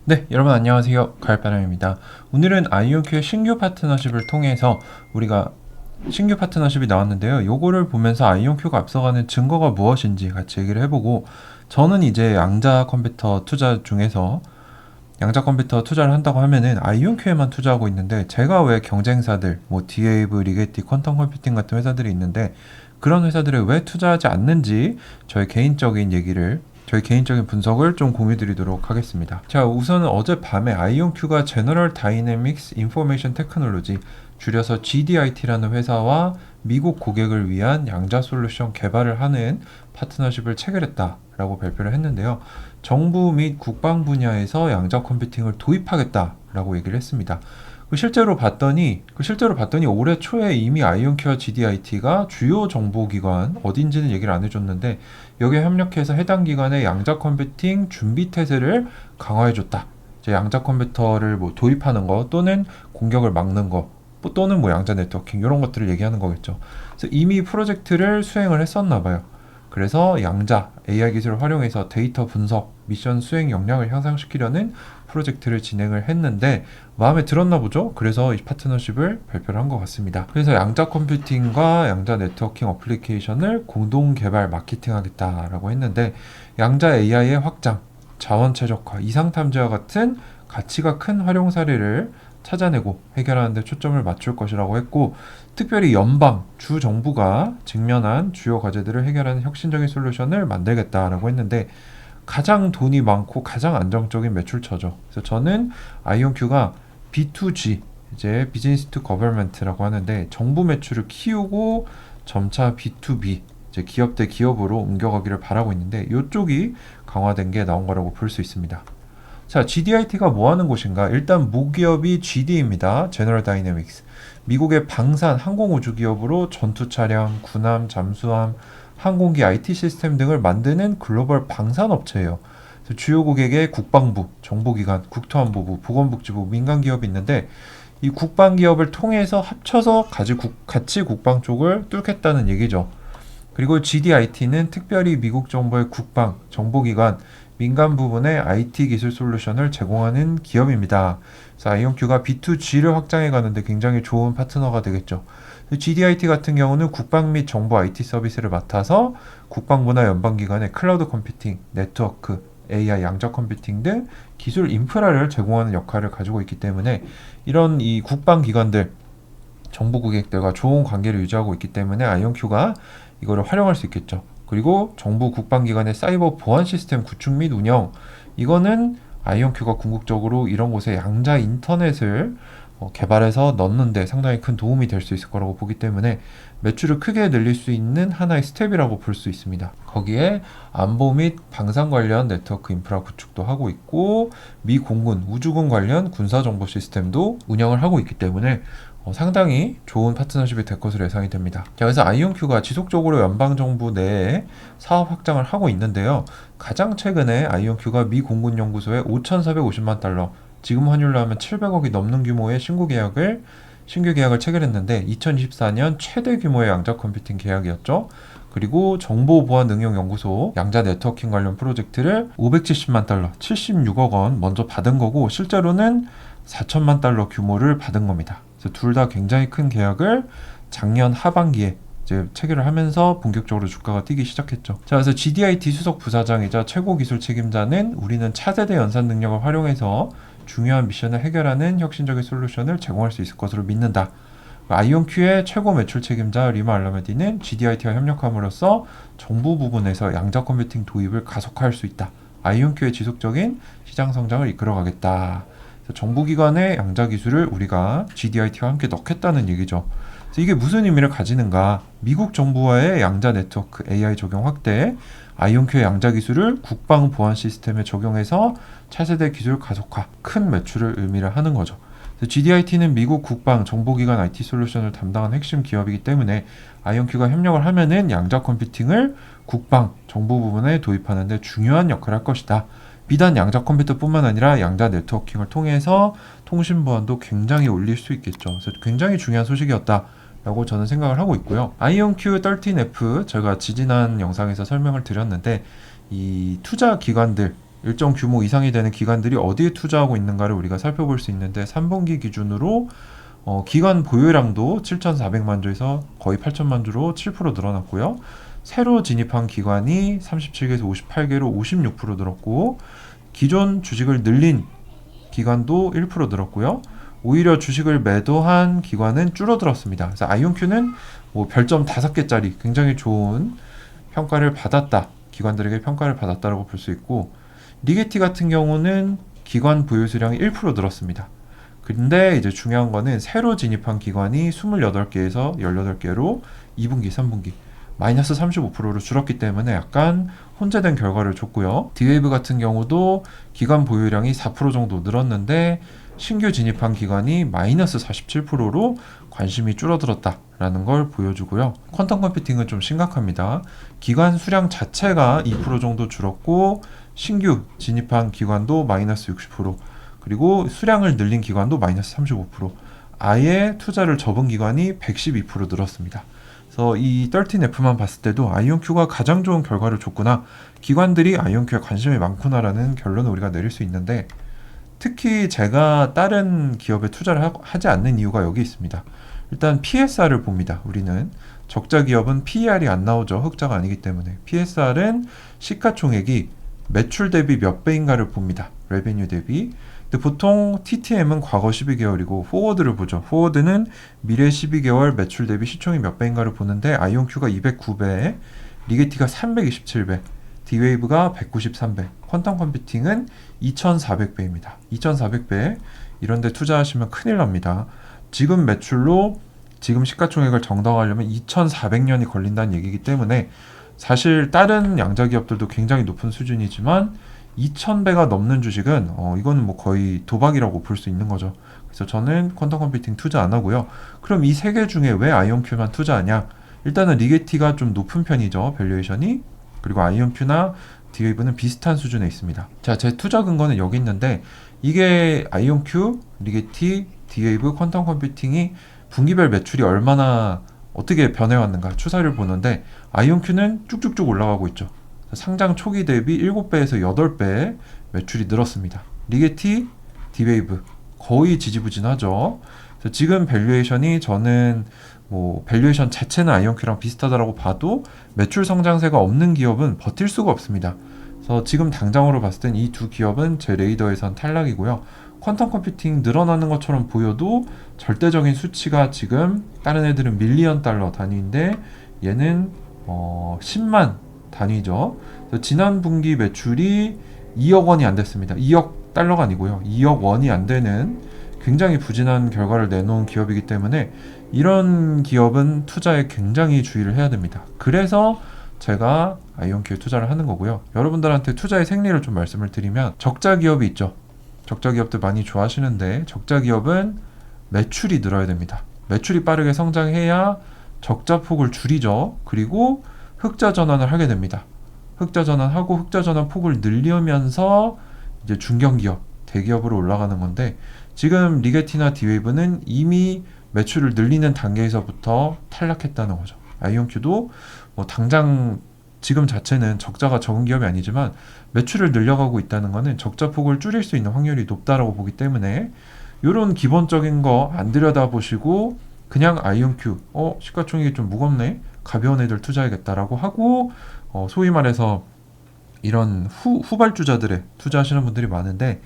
네, 여러분 안녕하세요. 가을바람입니다. 오늘은 아이온큐의 신규 파트너십을 통해서 우리가 신규 파트너십이 나왔는데요. 요거를 보면서 아이온큐가 앞서가는 증거가 무엇인지 같이 얘기를 해보고, 저는 이제 양자 컴퓨터 투자 중에서 양자 컴퓨터 투자를 한다고 하면은 아이온큐에만 투자하고 있는데, 제가 왜 경쟁사들 뭐 디에이브, 리게티, 퀀텀 컴퓨팅 같은 회사들이 있는데 그런 회사들에 왜 투자하지 않는지 저희 개인적인 분석을 좀 공유 드리도록 하겠습니다. 자, 우선은 어젯밤에 아이온큐가 제너럴 다이내믹스 인포메이션 테크놀로지, 줄여서 GDIT라는 회사와 미국 고객을 위한 양자 솔루션 개발을 하는 파트너십을 체결했다라고 발표를 했는데요. 정부 및 국방 분야에서 양자 컴퓨팅을 도입하겠다라고 얘기를 했습니다. 실제로 봤더니 올해 초에 이미 아이온큐와 GDIT가 주요 정보기관 어딘지는 얘기를 안 해줬는데, 여기에 협력해서 해당 기관의 양자 컴퓨팅 준비 태세를 강화해줬다. 이제 양자 컴퓨터를 뭐 도입하는 거 또는 공격을 막는 거, 또는 뭐 양자 네트워킹 이런 것들을 얘기하는 거겠죠. 그래서 이미 프로젝트를 수행을 했었나 봐요. 그래서 양자 AI 기술을 활용해서 데이터 분석, 미션 수행 역량을 향상시키려는 프로젝트를 진행을 했는데 마음에 들었나 보죠. 그래서 이 파트너십을 발표를 한 것 같습니다. 그래서 양자 컴퓨팅과 양자 네트워킹 어플리케이션을 공동 개발 마케팅하겠다라고 했는데, 양자 AI의 확장, 자원 최적화, 이상 탐지와 같은 가치가 큰 활용 사례를 찾아내고 해결하는 데 초점을 맞출 것이라고 했고, 특별히 연방, 주 정부가 직면한 주요 과제들을 해결하는 혁신적인 솔루션을 만들겠다라고 했는데, 가장 돈이 많고 가장 안정적인 매출처죠. 그래서 저는 아이온큐가 B2G, 이제 비즈니스 투 거버먼트라고 하는데, 정부 매출을 키우고 점차 B2B, 이제 기업 대 기업으로 옮겨가기를 바라고 있는데, 이쪽이 강화된 게 나온 거라고 볼 수 있습니다. 자, GDIT가 뭐 하는 곳인가? 일단 모기업이 GD입니다. 제너럴 다이내믹스. 미국의 방산 항공우주 기업으로 전투 차량, 군함, 잠수함, 항공기 IT 시스템 등을 만드는 글로벌 방산 업체예요. 주요 고객의 국방부, 정보기관, 국토안보부, 보건복지부, 민간기업이 있는데, 이 국방기업을 통해서 합쳐서 같이 국방 쪽을 뚫겠다는 얘기죠. 그리고 GDIT는 특별히 미국 정부의 국방, 정보기관, 민간 부분의 IT 기술 솔루션을 제공하는 기업입니다. 그래서 아이온큐가 B2G를 확장해 가는데 굉장히 좋은 파트너가 되겠죠. GDIT 같은 경우는 국방 및 정보 IT 서비스를 맡아서 국방부나 연방기관의 클라우드 컴퓨팅, 네트워크, AI, 양자 컴퓨팅 등 기술 인프라를 제공하는 역할을 가지고 있기 때문에, 이런 이 국방 기관들, 정부 고객들과 좋은 관계를 유지하고 있기 때문에 아이온큐가 이거를 활용할 수 있겠죠. 그리고 정부 국방기관의 사이버 보안 시스템 구축 및 운영, 이거는 아이온큐가 궁극적으로 이런 곳에 양자 인터넷을 개발해서 넣는데 상당히 큰 도움이 될 수 있을 거라고 보기 때문에 매출을 크게 늘릴 수 있는 하나의 스텝이라고 볼 수 있습니다. 거기에 안보 및 방산 관련 네트워크 인프라 구축도 하고 있고, 미 공군, 우주군 관련 군사 정보 시스템도 운영을 하고 있기 때문에 상당히 좋은 파트너십이 될 것으로 예상이 됩니다. 자, 그래서 아이온큐가 지속적으로 연방정부 내에 사업 확장을 하고 있는데요. 가장 최근에 아이온큐가 미 공군 연구소에 5,450만 달러, 지금 환율로 하면 700억이 넘는 규모의 신규 계약을 체결했는데, 2024년 최대 규모의 양자 컴퓨팅 계약이었죠. 그리고 정보보안응용연구소 양자 네트워킹 관련 프로젝트를 570만 달러, 76억 원 먼저 받은 거고, 실제로는 4천만 달러 규모를 받은 겁니다. 그래서 둘 다 굉장히 큰 계약을 작년 하반기에 이제 체결을 하면서 본격적으로 주가가 뛰기 시작했죠. 자, 그래서 GDIT 수석 부사장이자 최고 기술 책임자는, 우리는 차세대 연산 능력을 활용해서 중요한 미션을 해결하는 혁신적인 솔루션을 제공할 수 있을 것으로 믿는다. 아이온큐의 최고 매출 책임자 리마 알라메디는 GDIT와 협력함으로써 정부 부분에서 양자 컴퓨팅 도입을 가속화할 수 있다. 아이온큐의 지속적인 시장 성장을 이끌어가겠다. 정부기관의 양자 기술을 우리가 GDIT와 함께 넣겠다는 얘기죠. 그래서 이게 무슨 의미를 가지는가? 미국 정부와의 양자 네트워크 AI 적용 확대, 아이온큐의 양자 기술을 국방 보안 시스템에 적용해서 차세대 기술 가속화, 큰 매출을 의미를 하는 거죠. GDIT는 미국 국방 정보기관 IT 솔루션을 담당하는 핵심 기업이기 때문에 아이온큐가 협력을 하면은 양자 컴퓨팅을 국방 정보 부분에 도입하는 데 중요한 역할을 할 것이다. 비단 양자 컴퓨터뿐만 아니라 양자 네트워킹을 통해서 통신 보안도 굉장히 올릴 수 있겠죠. 그래서 굉장히 중요한 소식이었다라고 저는 생각을 하고 있고요. 아이온큐 13F, 제가 지지난 영상에서 설명을 드렸는데, 이 투자 기관들, 일정 규모 이상이 되는 기관들이 어디에 투자하고 있는가를 우리가 살펴볼 수 있는데 3분기 기준으로 기관 보유량도 7,400만 주에서 거의 8천만 주로 7% 늘어났고요. 새로 진입한 기관이 37개에서 58개로 56% 늘었고, 기존 주식을 늘린 기관도 1% 늘었고요. 오히려 주식을 매도한 기관은 줄어들었습니다. 그래서 아이온큐는 뭐 별점 5개짜리 굉장히 좋은 평가를 받았다. 기관들에게 평가를 받았다라고 볼 수 있고, 리게티 같은 경우는 기관 보유 수량이 1% 늘었습니다. 근데 이제 중요한 거는 새로 진입한 기관이 28개에서 18개로 2분기, 3분기 마이너스 35%로 줄었기 때문에 약간 혼재된 결과를 줬고요. 디웨이브 같은 경우도 기관 보유량이 4% 정도 늘었는데 신규 진입한 기관이 마이너스 47%로 관심이 줄어들었다라는 걸 보여주고요. 퀀텀 컴퓨팅은 좀 심각합니다. 기관 수량 자체가 2% 정도 줄었고 신규 진입한 기관도 마이너스 60%, 그리고 수량을 늘린 기관도 마이너스 35%, 아예 투자를 접은 기관이 112% 늘었습니다. 그래서 이 13F만 봤을 때도 아이온큐가 가장 좋은 결과를 줬구나, 기관들이 아이온큐에 관심이 많구나라는 결론을 우리가 내릴 수 있는데, 특히 제가 다른 기업에 투자를 하지 않는 이유가 여기 있습니다. 일단 PSR을 봅니다. 우리는 적자 기업은 PER이 안 나오죠. 흑자가 아니기 때문에. PSR은 시가총액이 매출 대비 몇 배인가를 봅니다. 레베뉴 대비. 근데 보통 TTM은 과거 12개월이고 포워드를 보죠. 포워드는 미래 12개월 매출 대비 시총이 몇 배인가를 보는데 아이온큐가 209배, 리게티가 327배, 디웨이브가 193배, 퀀텀 컴퓨팅은 2400배입니다. 2400배, 이런데 투자하시면 큰일 납니다. 지금 매출로 지금 시가총액을 정당화하려면 2400년이 걸린다는 얘기이기 때문에 사실 다른 양자 기업들도 굉장히 높은 수준이지만 2000배가 넘는 주식은 이거는 뭐 거의 도박이라고 볼 수 있는 거죠. 그래서 저는 퀀텀 컴퓨팅 투자 안 하고요. 그럼 이 세 개 중에 왜 아이온큐만 투자하냐? 일단은 리게티가 좀 높은 편이죠, 밸류에이션이. 그리고 아이온큐나 디웨이브는 비슷한 수준에 있습니다. 자, 제 투자 근거는 여기 있는데, 이게 아이온큐, 리게티, 디웨이브, 퀀텀 컴퓨팅이 분기별 매출이 얼마나 어떻게 변해왔는가 추세를 보는데, 아이온큐는 쭉쭉쭉 올라가고 있죠. 상장 초기 대비 7배에서 8배 매출이 늘었습니다. 리게티, 디웨이브 거의 지지부진하죠. 그래서 지금 밸류에이션이, 저는 뭐 밸류에이션 자체는 아이온큐랑 비슷하다라고 봐도 매출 성장세가 없는 기업은 버틸 수가 없습니다. 그래서 지금 당장으로 봤을 땐 이 두 기업은 제 레이더에선 탈락이고요. 퀀텀 컴퓨팅 늘어나는 것처럼 보여도 절대적인 수치가 지금 다른 애들은 밀리언 달러 단위인데 얘는 10만 단위죠. 그래서 지난 분기 매출이 2억 원이 안 됐습니다. 2억 달러가 아니고요. 2억 원이 안 되는 굉장히 부진한 결과를 내놓은 기업이기 때문에 이런 기업은 투자에 굉장히 주의를 해야 됩니다. 그래서 제가 아이온큐에 투자를 하는 거고요. 여러분들한테 투자의 생리를 좀 말씀을 드리면, 적자 기업이 있죠. 적자 기업들 많이 좋아하시는데, 적자 기업은 매출이 늘어야 됩니다. 매출이 빠르게 성장해야 적자 폭을 줄이죠. 그리고 흑자 전환을 하게 됩니다. 흑자 전환하고 흑자 전환 폭을 늘리면서 이제 중견기업, 대기업으로 올라가는 건데, 지금 리게티나 디웨이브는 이미 매출을 늘리는 단계에서부터 탈락했다는 거죠. 아이온큐도 뭐 당장 지금 자체는 적자가 적은 기업이 아니지만 매출을 늘려가고 있다는 거는 적자 폭을 줄일 수 있는 확률이 높다라고 보기 때문에, 이런 기본적인 거 안 들여다보시고 그냥 아이온큐 시가총액이 좀 무겁네, 가벼운 애들 투자해야겠다라고 하고 소위 말해서 이런 후발주자들에 투자하시는 분들이 많은데,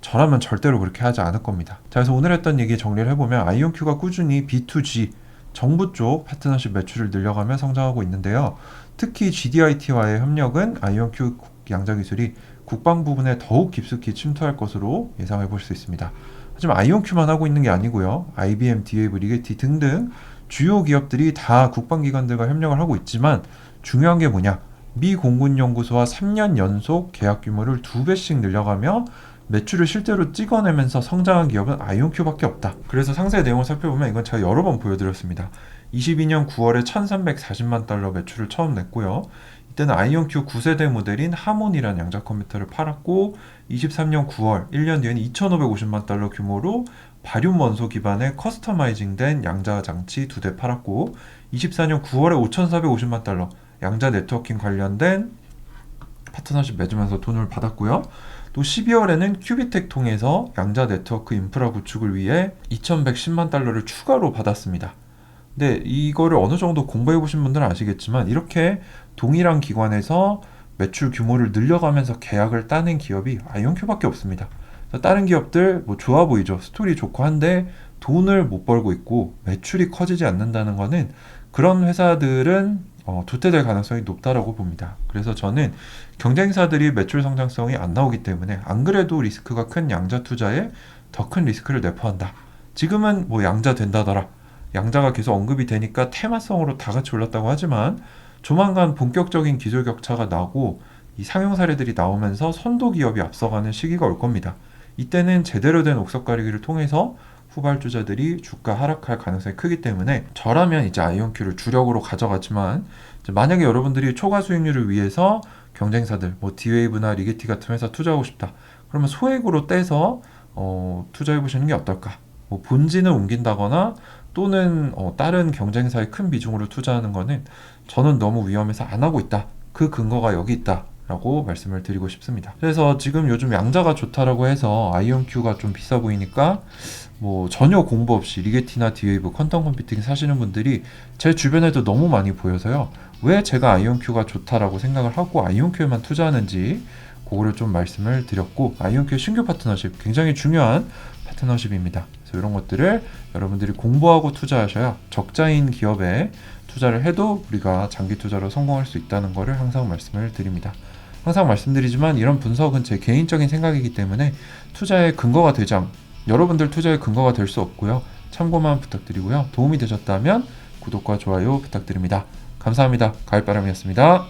저라면 절대로 그렇게 하지 않을 겁니다. 자, 그래서 오늘 했던 얘기 정리를 해보면, 아이온큐가 꾸준히 B2G 정부 쪽 파트너십 매출을 늘려가며 성장하고 있는데요. 특히 GDIT와의 협력은 아이온큐 양자 기술이 국방 부분에 더욱 깊숙이 침투할 것으로 예상해 볼 수 있습니다. 하지만 아이온큐만 하고 있는 게 아니고요. IBM, 디웨이브, 리게티 등등 주요 기업들이 다 국방기관들과 협력을 하고 있지만, 중요한 게 뭐냐? 미 공군연구소와 3년 연속 계약 규모를 2배씩 늘려가며 매출을 실제로 찍어내면서 성장한 기업은 아이온큐밖에 없다. 그래서 상세 내용을 살펴보면, 이건 제가 여러 번 보여드렸습니다. 22년 9월에 1340만 달러 매출을 처음 냈고요. 이때는 아이온큐 9세대 모델인 하몬이라는 양자 컴퓨터를 팔았고, 23년 9월 1년 뒤에는 2550만 달러 규모로 바륨 원소 기반의 커스터마이징된 양자 장치 2대 팔았고, 24년 9월에 5450만 달러 양자 네트워킹 관련된 파트너십 맺으면서 돈을 받았고요. 또 12월에는 큐비텍 통해서 양자 네트워크 인프라 구축을 위해 2,110만 달러를 추가로 받았습니다. 근데 이거를 어느 정도 공부해 보신 분들은 아시겠지만 이렇게 동일한 기관에서 매출 규모를 늘려가면서 계약을 따는 기업이 아이온큐밖에 없습니다. 다른 기업들 뭐 좋아 보이죠. 스토리 좋고 한데 돈을 못 벌고 있고 매출이 커지지 않는다는 거는 그런 회사들은 도태될 가능성이 높다라고 봅니다. 그래서 저는 경쟁사들이 매출 성장성이 안 나오기 때문에 안 그래도 리스크가 큰 양자 투자에 더 큰 리스크를 내포한다. 지금은 뭐 양자 된다더라. 양자가 계속 언급이 되니까 테마성으로 다 같이 올랐다고 하지만 조만간 본격적인 기술 격차가 나고 이 상용 사례들이 나오면서 선도 기업이 앞서가는 시기가 올 겁니다. 이때는 제대로 된 옥석 가리기를 통해서 후발주자들이 주가 하락할 가능성이 크기 때문에 저라면 이제 아이온큐를 주력으로 가져가지만 이제 만약에 여러분들이 초과 수익률을 위해서 경쟁사들 뭐 디웨이브나 리게티 같은 회사 투자하고 싶다. 그러면 소액으로 떼서 투자해 보시는 게 어떨까? 뭐 본진을 옮긴다거나 또는 다른 경쟁사의 큰 비중으로 투자하는 거는 저는 너무 위험해서 안 하고 있다. 그 근거가 여기 있다. 라고 말씀을 드리고 싶습니다. 그래서 지금 요즘 양자가 좋다라고 해서 아이온큐가 좀 비싸 보이니까 뭐 전혀 공부 없이 리게티나 디웨이브 퀀텀 컴퓨팅 사시는 분들이 제 주변에도 너무 많이 보여서요. 왜 제가 아이온큐가 좋다라고 생각을 하고 아이온큐에만 투자하는지 그거를 좀 말씀을 드렸고, 아이온큐의 신규 파트너십 굉장히 중요한 파트너십입니다. 그래서 이런 것들을 여러분들이 공부하고 투자하셔야 적자인 기업에 투자를 해도 우리가 장기 투자로 성공할 수 있다는 것을 항상 말씀을 드립니다. 항상 말씀드리지만 이런 분석은 제 개인적인 생각이기 때문에 투자의 근거가 되지 여러분들 투자의 근거가 될 수 없고요. 참고만 부탁드리고요. 도움이 되셨다면 구독과 좋아요 부탁드립니다. 감사합니다. 가을바람이었습니다.